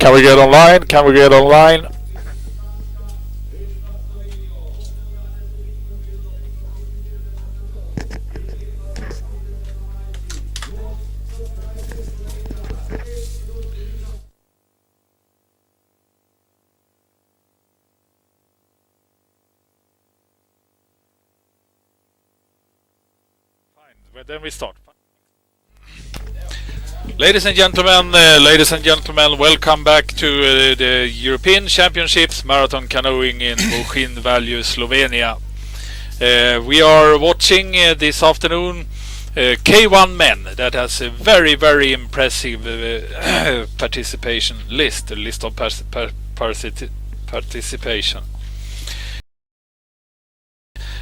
Can we get online? Can we get online? Fine, then we start. Ladies and gentlemen, welcome back to the European Championships Marathon Canoeing in Bochín Valley, Slovenia. We are watching this afternoon K1 men that has a very, very impressive participation list, a list of participation.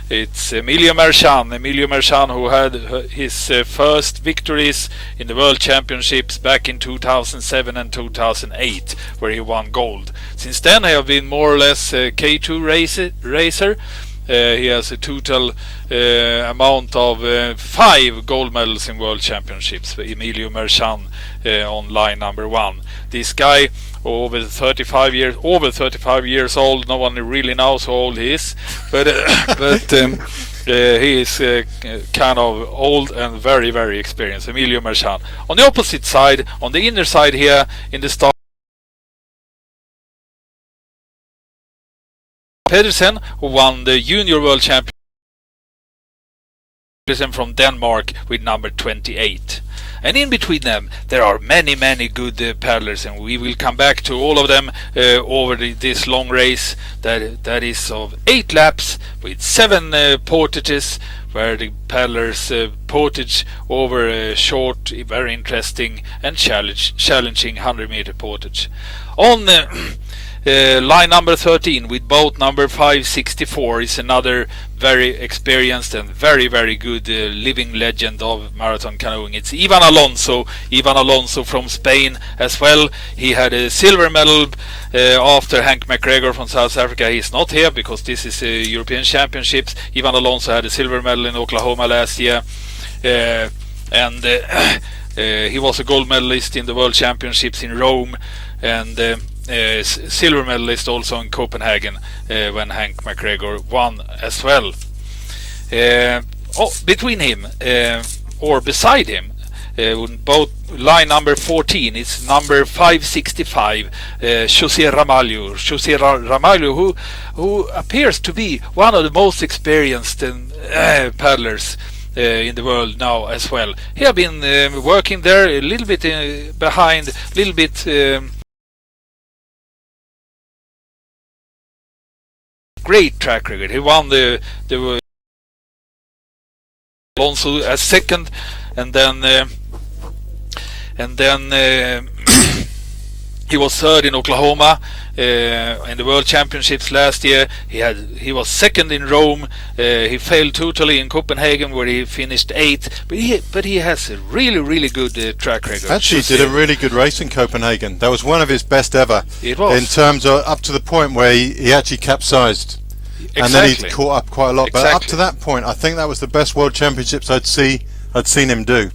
It's Emilio Merchan who had his first victories in the World Championships back in 2007 and 2008, where he won gold. Since then, he has been more or less a K2 racer. He has a total amount of 5 gold medals in World Championships. Emilio Merchan on line number 1. This guy, over 35 years old. No one really knows how old he is, but he is kind of old and very, very experienced. Emilio Merchan. On the opposite side, on the inner side here in the start, Pedersen, who won the Junior World Championship from Denmark with number 28. And in between them, there are many, many good paddlers, and we will come back to all of them over this long race that is of 8 laps with 7 portages, where the paddlers portage over a short, very interesting and challenging 100-meter portage. On line number 13 with boat number 564 is another very experienced and very, very good living legend of marathon canoeing. It's Ivan Alonso from Spain as well. He had a silver medal after Hank McGregor from South Africa. He's not here because this is European Championships. Ivan Alonso had a silver medal in Oklahoma last year, and he was a gold medalist in the World Championships in Rome, and silver medalist also in Copenhagen when Hank McGregor won as well. Between him or beside him, both line number 14 is number 565, José Ramalho, who appears to be one of the most experienced paddlers in the world now as well. He has been working there a little bit behind, a little bit great track record. He won the Alonso as second, and then he was third in Oklahoma in the World Championships last year. He was second in Rome. He failed totally in Copenhagen, where he finished 8th. But he has a really, really good track record. Actually, he did a really good race in Copenhagen. That was one of his best ever. It was. In terms of up to the point where he actually capsized. Exactly. And then he caught up quite a lot. Exactly. But up to that point, I think that was the best World Championships I'd seen him do.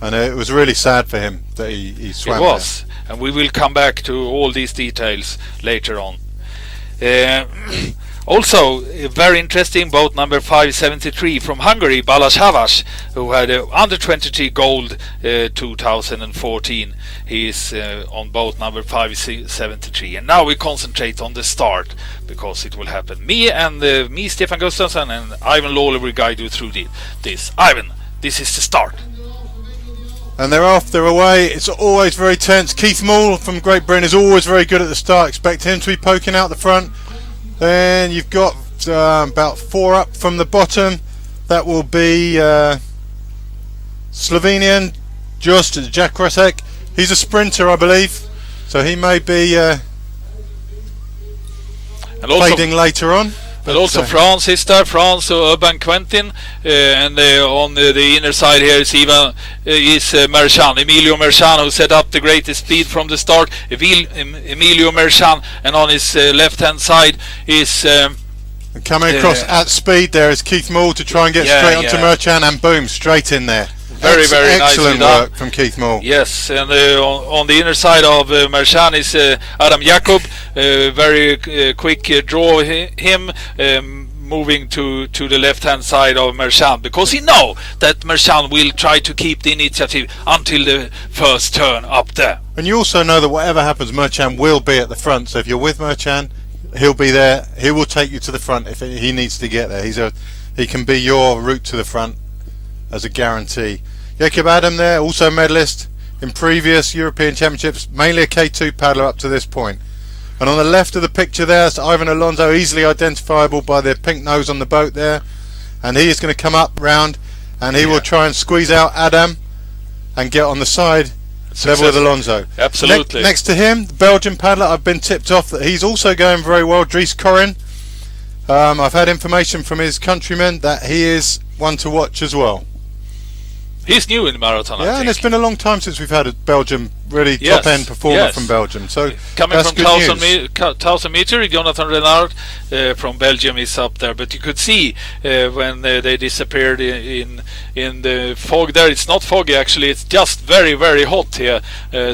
And it was really sad for him that he swam. It was. There. And we will come back to all these details later on. Also, very interesting, boat number 573 from Hungary, Balázs Havas, who had under 23 gold 2014. He is on boat number 573. And now we concentrate on the start, because it will happen. Me, Stefan Gustafsson, and Ivan Lawler will guide you through this. Ivan, this is the start. And they're off, they're away. It's always very tense. Keith Moore from Great Britain is always very good at the start. Expect him to be poking out the front. Then you've got about 4 up from the bottom. That will be Slovenian Just Jakrasek. He's a sprinter, I believe, so he may be fading later on. But also France is there, France, Urban Quentin, and on the inner side here is Merchan, Emilio Merchan, who set up the greatest speed from the start. Emilio Merchan, and on his left-hand side is coming across at speed. There is Keith Moore to try and get straight onto Merchan, and boom, straight in there. very nicely excellent done. work from Keith Moore. Yes, and on the inner side of Merchan is Adam Jakob. Very quick draw him. Moving to the left-hand side of Merchan, because he know that Merchan will try to keep the initiative until the first turn up there. And you also know that whatever happens, Merchan will be at the front. So if you're with Merchan, he'll be there. He will take you to the front if he needs to get there. He can be your route to the front as a guarantee. Jakob Adam there, also medalist in previous European Championships, mainly a K2 paddler up to this point. And on the left of the picture there, that's Ivan Alonso, easily identifiable by the pink nose on the boat there. And he is going to come up round, and he will try and squeeze out Adam and get on the side level with Alonso. Absolutely. Next to him, the Belgian paddler, I've been tipped off that he's also going very well, Dries Corrin. I've had information from his countrymen that he is one to watch as well. He's new in the marathon, I think. And it's been a long time since we've had a Belgium really top-end performer from Belgium. So coming that's from good 1,000 meter, Jonathan Renard from Belgium is up there. But you could see when they disappeared in the fog there. It's not foggy actually. It's just very hot here.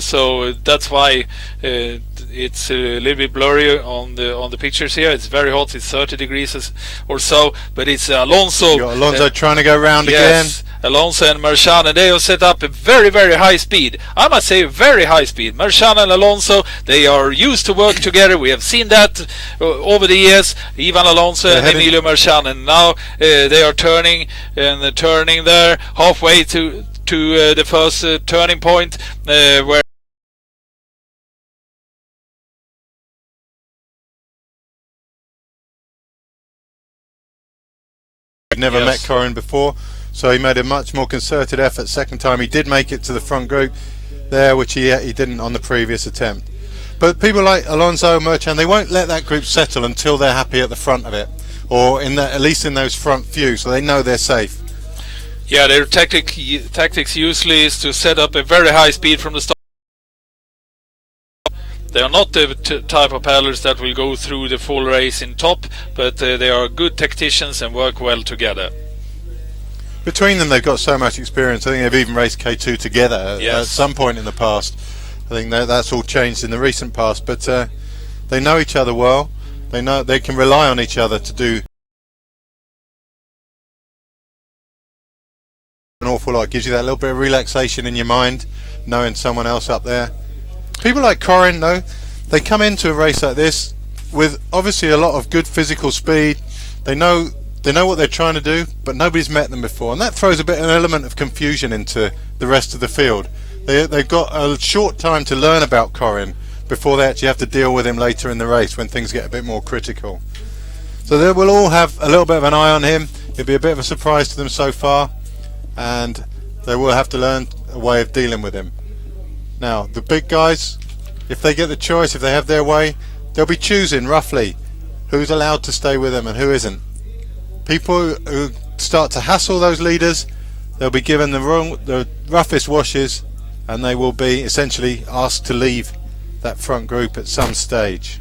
So that's why it's a little bit blurry on the pictures here. It's very hot. It's 30 degrees or so. But it's Alonso. You got Alonso trying to go round again. Alonso and Merchan, and they have set up a very high speed. I must say very high speed. Merchan and Alonso, they are used to work together. We have seen that over the years. Ivan Alonso and Emilio Merchan, and now they are turning there halfway to the first turning point where I've never met Corrin before. So he made a much more concerted effort. Second time he did make it to the front group there, which he didn't on the previous attempt. But people like Alonso, Merchan, they won't let that group settle until they're happy at the front of it, or at least in those front few, so they know they're safe. Yeah, their tactics usually is to set up a very high speed from the start. They are not the type of paddlers that will go through the full race in top, but they are good tacticians and work well together. Between them, they've got so much experience. I think they've even raced K2 together at some point in the past. I think that's all changed in the recent past, but they know each other well. They know they can rely on each other to do an awful lot. It gives you that little bit of relaxation in your mind, knowing someone else up there. People like Corrin, though, they come into a race like this with obviously a lot of good physical speed. They know what they're trying to do, but nobody's met them before, and that throws an element of confusion into the rest of the field. They've got a short time to learn about Corrin before they actually have to deal with him later in the race when things get a bit more critical. So they will all have a little bit of an eye on him. It'll be a bit of a surprise to them so far, and they will have to learn a way of dealing with him. Now, the big guys, if they get the choice, if they have their way, they'll be choosing roughly who's allowed to stay with them and who isn't. People who start to hassle those leaders, they'll be given the roughest washes, and they will be essentially asked to leave that front group at some stage.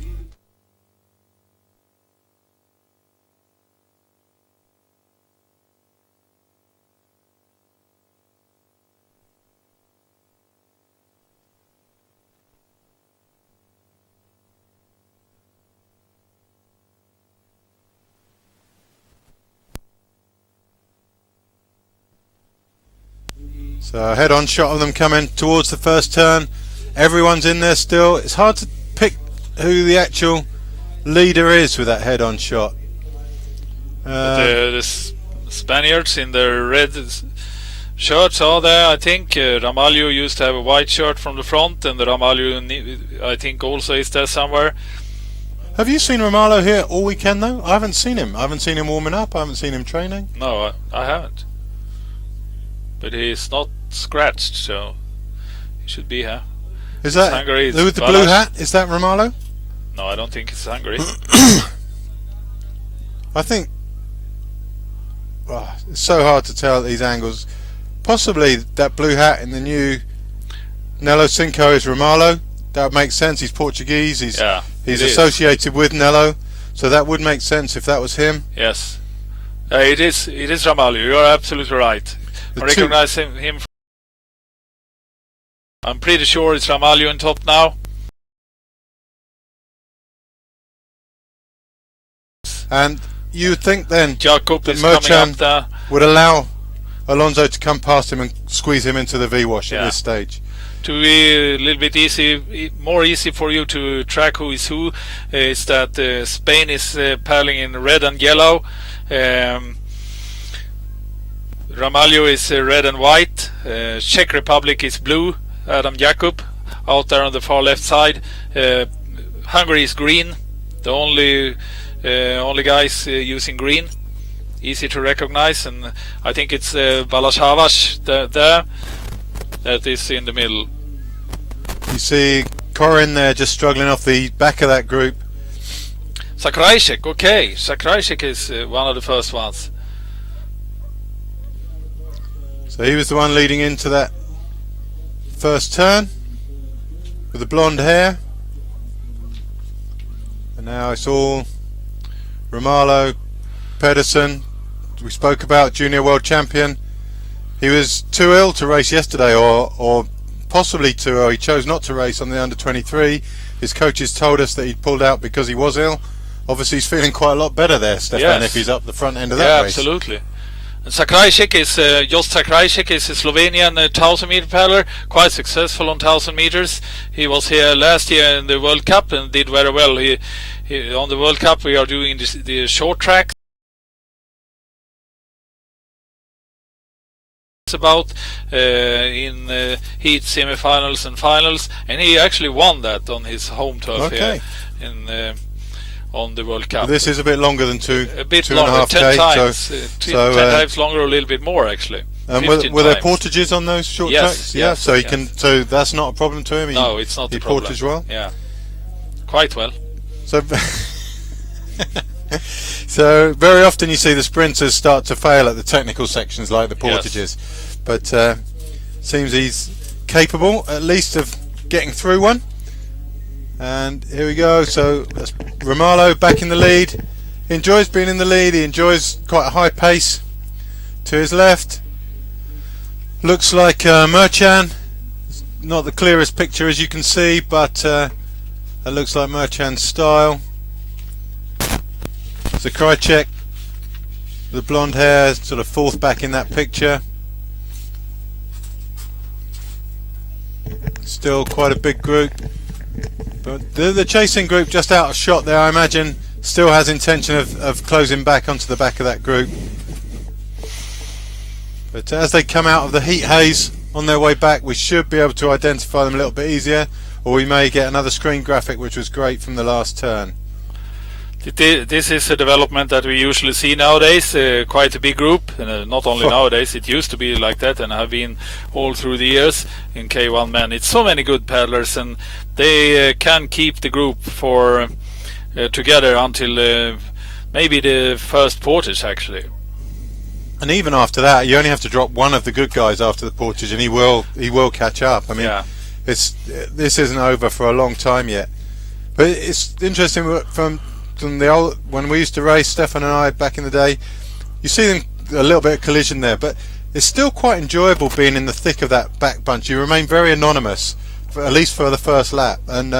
So a head-on shot of them coming towards the first turn. Everyone's in there still. It's hard to pick who the actual leader is with that head-on shot. The Spaniards in their red shirts are there, I think. Ramalho used to have a white shirt from the front, and the Ramalho, I think, also is there somewhere. Have you seen Ramalho here all weekend, though? I haven't seen him. I haven't seen him warming up. I haven't seen him training. No, I haven't. But he's not scratched, so he should be here. Is that Hungary, with the blue hat? Is that Ramalho? No, I don't think it's Hungary. I think it's so hard to tell at these angles. Possibly that blue hat in the new Nelo Cinco is Ramalho. That would make sense. He's Portuguese. He's associated with Nelo, so that would make sense if that was him. Yes, it is Ramalho. You are absolutely right. I recognize him I'm pretty sure it's Ramalho in top now. And you would think then Jakob is Merchan coming up there. would allow Alonso to come past him and squeeze him into the V-wash at this stage. To be a little bit more easy for you to track who is who, is that Spain is paddling in red and yellow. Ramalho is red and white. Czech Republic is blue. Adam Jakob out there on the far left side. Hungary is green. The only guys using green. Easy to recognize, and I think it's Balashavas there that is in the middle. You see Corin there just struggling off the back of that group. Sakrajcek, okay. Sakrajcek is one of the first ones. So he was the one leading into that first turn with the blonde hair. And now it's all Ramalho, Pedersen. We spoke about junior world champion. He was too ill to race yesterday, or possibly too ill. He chose not to race on the under 23. His coaches told us that he'd pulled out because he was ill. Obviously he's feeling quite a lot better there, Stefan, if he's up the front end of that race. Yeah, absolutely. And Sakrajcek is Jost Sakrajcek is a Slovenian 1000 meter paddler, quite successful on 1000 meters. He was here last year in the World Cup and did very well. He on the World Cup we are doing the short track about in heat, semi-finals and finals, and he actually won that on his home turf here in on the World Cup. But this is a bit longer than two a bit two longer, and a half 10 K, times, so 10 times longer, a little bit more actually. And were there portages on those short tracks? Yeah, yes, so he can. So that's not a problem to him. No, it's not a problem. He portage well. Yeah, quite well. So, so very often you see the sprinters start to fail at the technical sections like the portages, but seems he's capable at least of getting through one. And here we go. So that's Ramalho back in the lead. He enjoys being in the lead. He enjoys quite a high pace. To his left looks like Merchan. Not the clearest picture as you can see, but it looks like Merchan's style. Sakrajcek, the blonde hair, sort of fourth back in that picture. Still quite a big group, but the chasing group just out of shot there, I imagine, still has intention of closing back onto the back of that group. But as they come out of the heat haze on their way back, we should be able to identify them a little bit easier, or we may get another screen graphic, which was great from the last turn. This is a development that we usually see nowadays, quite a big group, and not only nowadays, it used to be like that and have been all through the years in K1 men. It's so many good paddlers, and they can keep the group for together until maybe the first portage actually. And even after that, you only have to drop one of the good guys after the portage, and he will catch up. I mean, this isn't over for a long time yet. But it's interesting from the old, when we used to race, Stefan and I back in the day, you see them a little bit of collision there, but it's still quite enjoyable being in the thick of that back bunch. You remain very anonymous, at least for the first lap, and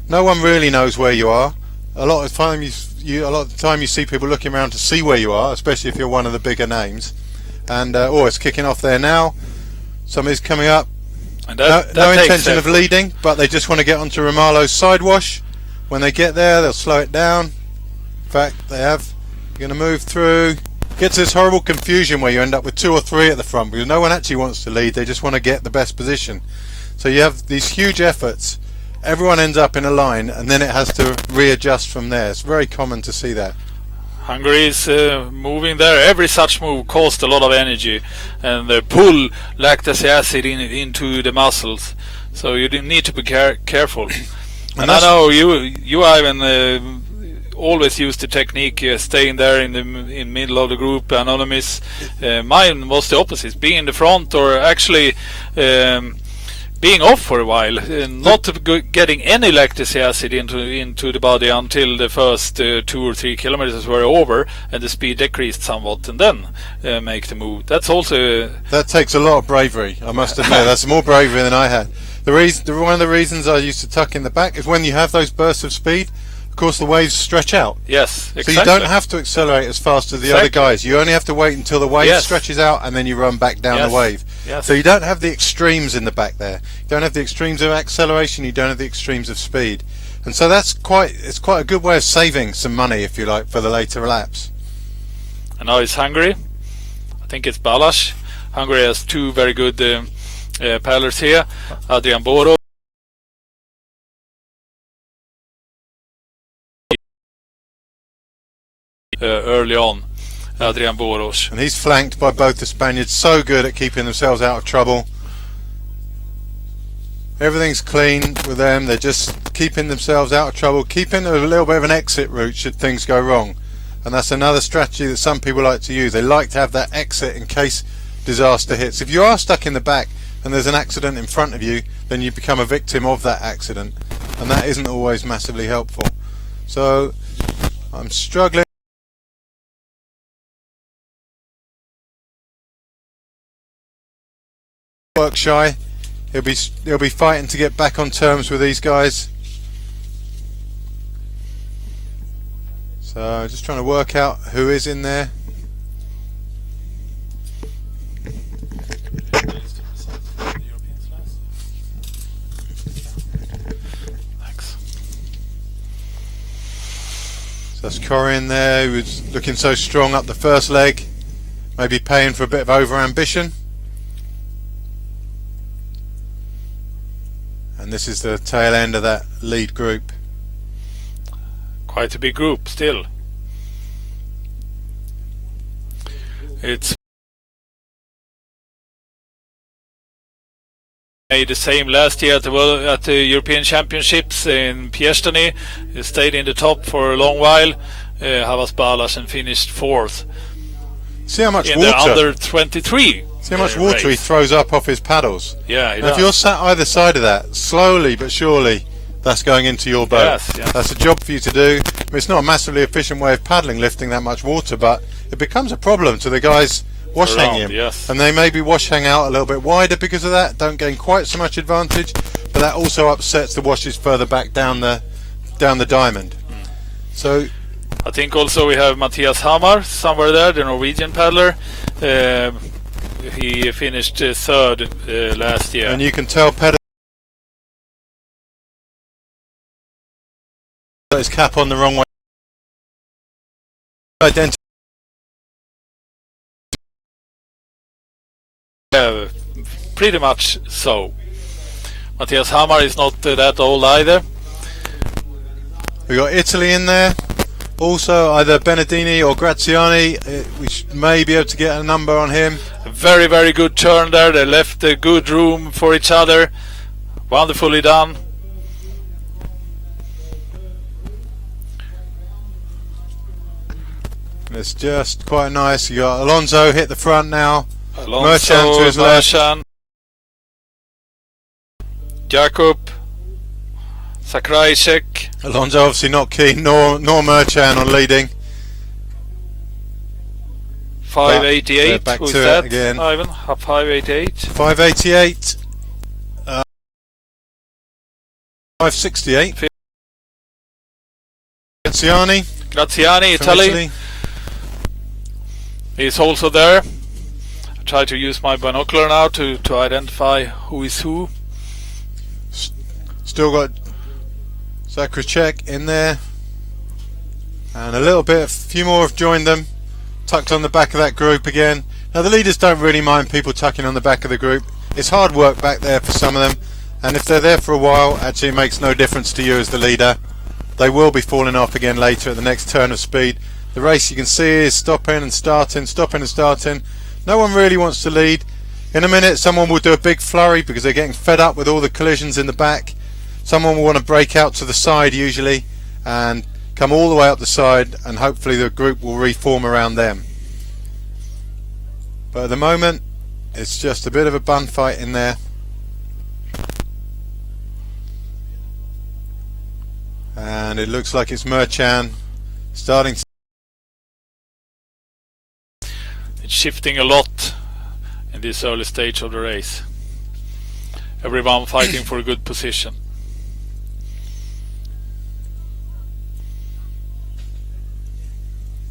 no one really knows where you are. A lot of the time you see people looking around to see where you are, especially if you're one of the bigger names. And it's kicking off there now. Somebody's coming up. And no intention of leading, but they just want to get onto Ramalho's sidewash. When they get there, they'll slow it down. In fact, they have. You're going to move through. Gets this horrible confusion where you end up with 2 or 3 at the front because no one actually wants to lead. They just want to get the best position. So you have these huge efforts. Everyone ends up in a line, and then it has to readjust from there. It's very common to see that. Hungary is moving there. Every such move costs a lot of energy, and they pull lactic acid into the muscles. So you need to be careful. And I know you Ivan, always use the technique staying there in the middle of the group, anonymous. Mine was the opposite, being in the front, or actually being off for a while, not getting any lactic acid into the body until the first 2 or 3 kilometers were over and the speed decreased somewhat, and then make the move. That's also that takes a lot of bravery, I must admit. That's more bravery than I had. One of the reasons I used to tuck in the back is when you have those bursts of speed, of course the waves stretch out. Yes, exactly. So you don't have to accelerate as fast as the other guys. You only have to wait until the wave stretches out and then you run back down the wave. Yes. So you don't have the extremes in the back there. You don't have the extremes of acceleration, you don't have the extremes of speed. And so it's quite a good way of saving some money, if you like, for the later laps. And now it's Hungary. I think it's Balázs. Hungary has two very good paddlers here. Adrian Boro. Early on, Adrian Boros. And he's flanked by both the Spaniards, so good at keeping themselves out of trouble. Everything's clean with them, they're just keeping themselves out of trouble, keeping a little bit of an exit route should things go wrong. And that's another strategy that some people like to use. They like to have that exit in case disaster hits. If you are stuck in the back and there's an accident in front of you, then you become a victim of that accident, and that isn't always massively helpful. So I'm struggling. Work shy. He'll be fighting to get back on terms with these guys. So just trying to work out who is in there. Thanks. So that's Corey in there, who was looking so strong up the first leg, maybe paying for a bit of over ambition. And this is the tail end of that lead group. Quite a big group still. It's made the same last year at the European Championships in Piestany. He stayed in the top for a long while. Havas Balázs and finished 4th. See how much in water? the under 23. See how much water he throws up off his paddles. Yeah, if you're sat either side of that, slowly but surely, that's going into your boat. Yes. That's a job for you to do. I mean, it's not a massively efficient way of paddling, lifting that much water, but it becomes a problem to the guys wash hanging him. Yes. And they maybe wash hang out a little bit wider because of that, don't gain quite so much advantage, but that also upsets the washes further back down the diamond. So I think also we have Mathias Hamar somewhere there, the Norwegian paddler. He finished 3rd last year. And you can tell Peder got his cap on the wrong way. Pretty much so. Mathias Hamar is not that old either. We got Italy in there. Also, either Benedini or Graziani. We may be able to get a number on him. A very, very good turn there. They left a good room for each other. Wonderfully done. It's just quite nice. You got Alonso hit the front now. Alonso, Merchant to his left. Jakub, Sakrajcek. Alonso obviously not keen, nor Merchant on leading. 588. Back Who's to that? it again. Ivan, 588. 588. 568. Graziani, Italy. He's also there. I try to use my binocular now to identify who is who. Still got Zakracek in there, and a few more have joined them, tucked on the back of that group again. Now the leaders don't really mind people tucking on the back of the group. It's hard work back there for some of them, and if they're there for a while, actually it makes no difference to you as the leader. They will be falling off again later at the next turn of speed. The race, you can see, is stopping and starting, stopping and starting. No one really wants to lead. In a minute someone will do a big flurry because they're getting fed up with all the collisions in the back. Someone will want to break out to the side usually and come all the way up the side, and hopefully the group will reform around them. But at the moment it's just a bit of a bun fight in there. And it looks like it's Merchant starting to... It's shifting a lot in this early stage of the race. Everyone fighting for a good position.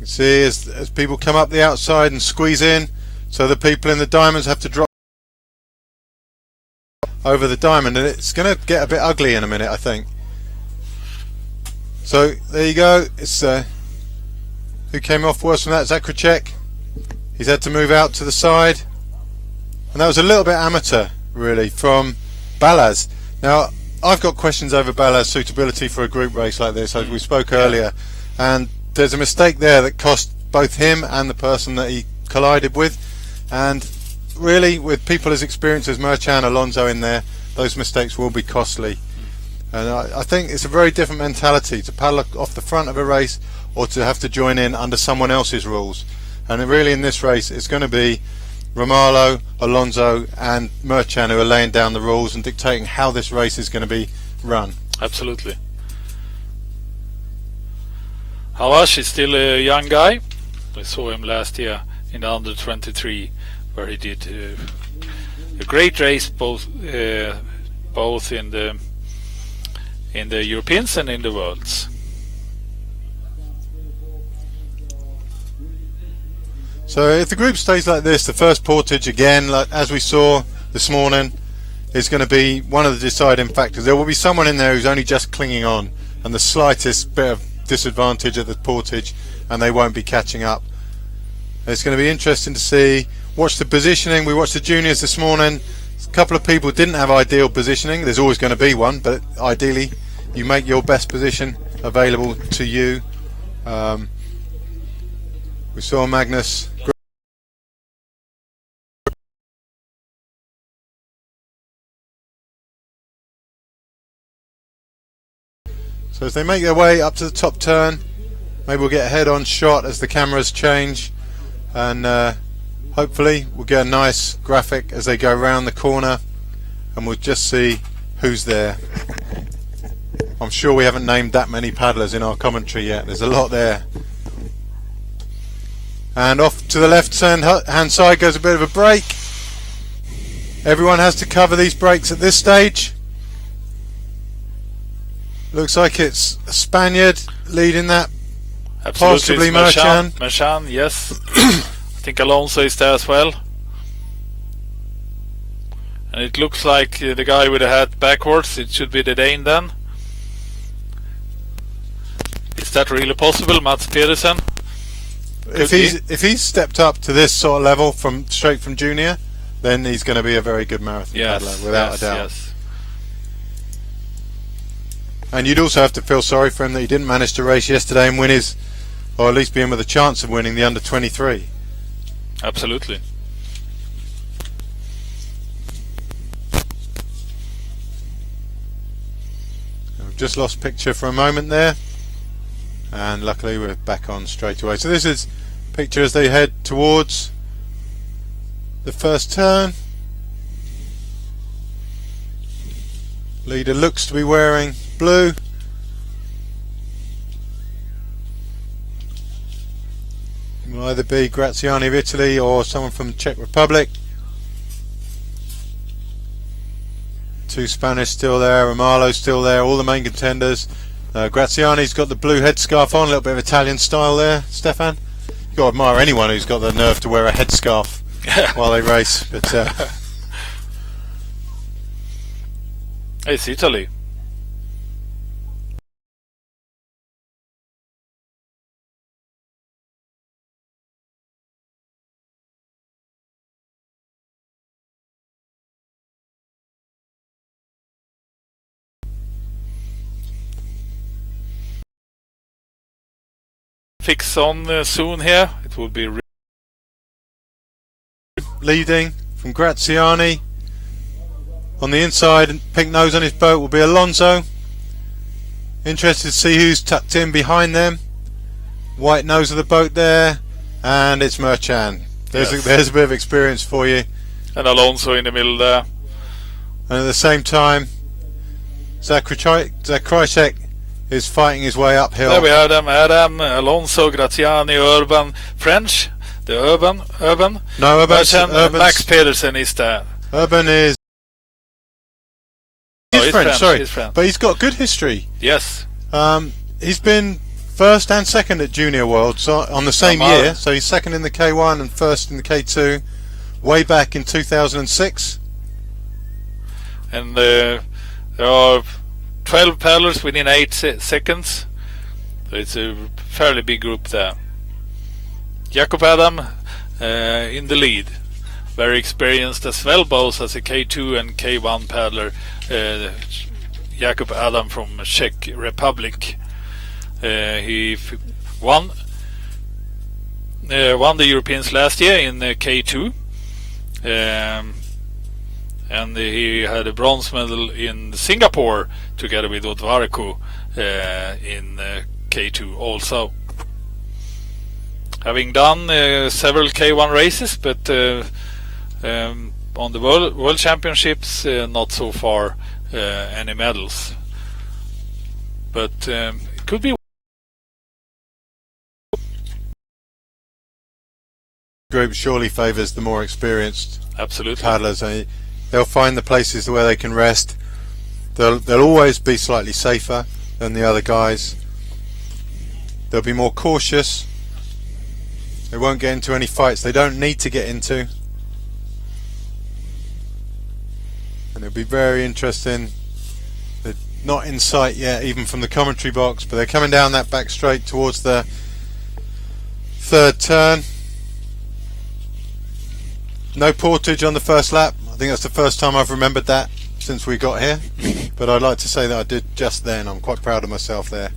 You see as people come up the outside and squeeze in, so the people in the diamonds have to drop over the diamond, and it's going to get a bit ugly in a minute, I think. So there you go. It's who came off worse from that? Zakracek. He's had to move out to the side, and that was a little bit amateur, really, from Balaz. Now I've got questions over Balaz's suitability for a group race like this, as we spoke earlier, and there's a mistake there that cost both him and the person that he collided with, and really with people as experienced as Merchan, Alonso in there, those mistakes will be costly. And I think it's a very different mentality to paddle off the front of a race or to have to join in under someone else's rules. And really in this race it's going to be Romalo, Alonso and Merchan who are laying down the rules and dictating how this race is going to be run. Absolutely. Havash is still a young guy. I saw him last year in the under 23, where he did a great race, both in the Europeans and in the Worlds. So if the group stays like this, the first portage again, like as we saw this morning, is going to be one of the deciding factors. There will be someone in there who's only just clinging on, and the slightest bit of disadvantage at the portage, and they won't be catching up. It's going to be interesting to see. Watch the positioning. We watched the juniors this morning. A couple of people didn't have ideal positioning. There's always going to be one, but ideally you make your best position available to you. We saw Magnus. So as they make their way up to the top turn, maybe we'll get a head-on shot as the cameras change, and hopefully we'll get a nice graphic as they go around the corner, and we'll just see who's there. I'm sure we haven't named that many paddlers in our commentary yet. There's a lot there. And off to the left hand side goes a bit of a break. Everyone has to cover these breaks at this stage. Looks like it's a Spaniard leading that. Absolutely, possibly Merchan. Merchan, yes. I think Alonso is there as well. And it looks like the guy with the hat backwards, it should be the Dane then. Is that really possible, Mats Pedersen? If he's stepped up to this sort of level straight from junior, then he's going to be a very good marathon paddler, without a doubt. Yes. And you'd also have to feel sorry for him that he didn't manage to race yesterday and win his, or at least be in with a chance of winning the under 23. Absolutely. I've just lost picture for a moment there, and luckily we're back on straight away. So this is picture as they head towards the first turn. Leader looks to be wearing blue. It will either be Graziani of Italy or someone from the Czech Republic. Two Spanish still there, Romalo still there, all the main contenders. Graziani's got the blue headscarf on, a little bit of Italian style there, Stefan. You've got to admire anyone who's got the nerve to wear a headscarf while they race. But it's Italy. Fix on soon here. It will be leading from Graziani. On the inside, and pink nose on his boat, will be Alonso. Interested to see who's tucked in behind them. White nose of the boat there, and it's Merchan. There's a bit of experience for you. And Alonso in the middle there. And at the same time, Zakracek is fighting his way uphill. There we have them, Adam, Alonso, Graziani, Urban, French, the Urban. No, Urban. Max Pedersen is there. Urban is his friend, sorry. His friend. But he's got good history. Yes. He's been first and second at Junior Worlds on the same year. So he's second in the K1 and first in the K2 way back in 2006. And there are 12 paddlers within 8 seconds. So it's a fairly big group there. Jakob Adam in the lead. Very experienced as well, both as a K2 and K1 paddler. Jakob Adam from Czech Republic. He won the Europeans last year in K2. And he had a bronze medal in Singapore together with Odvarko in K2 also. Having done several K1 races, but on the World Championships not so far any medals. But it could be. Group surely favours the more experienced Absolutely. paddlers. They'll find the places where they can rest. They'll always be slightly safer than the other guys. They'll be more cautious. They won't get into any fights they don't need to get into. And it'll be very interesting. They're not in sight yet, even from the commentary box, but they're coming down that back straight towards the third turn. No portage on the first lap. I think that's the first time I've remembered that since we got here. But I'd like to say that I did just then. I'm quite proud of myself there.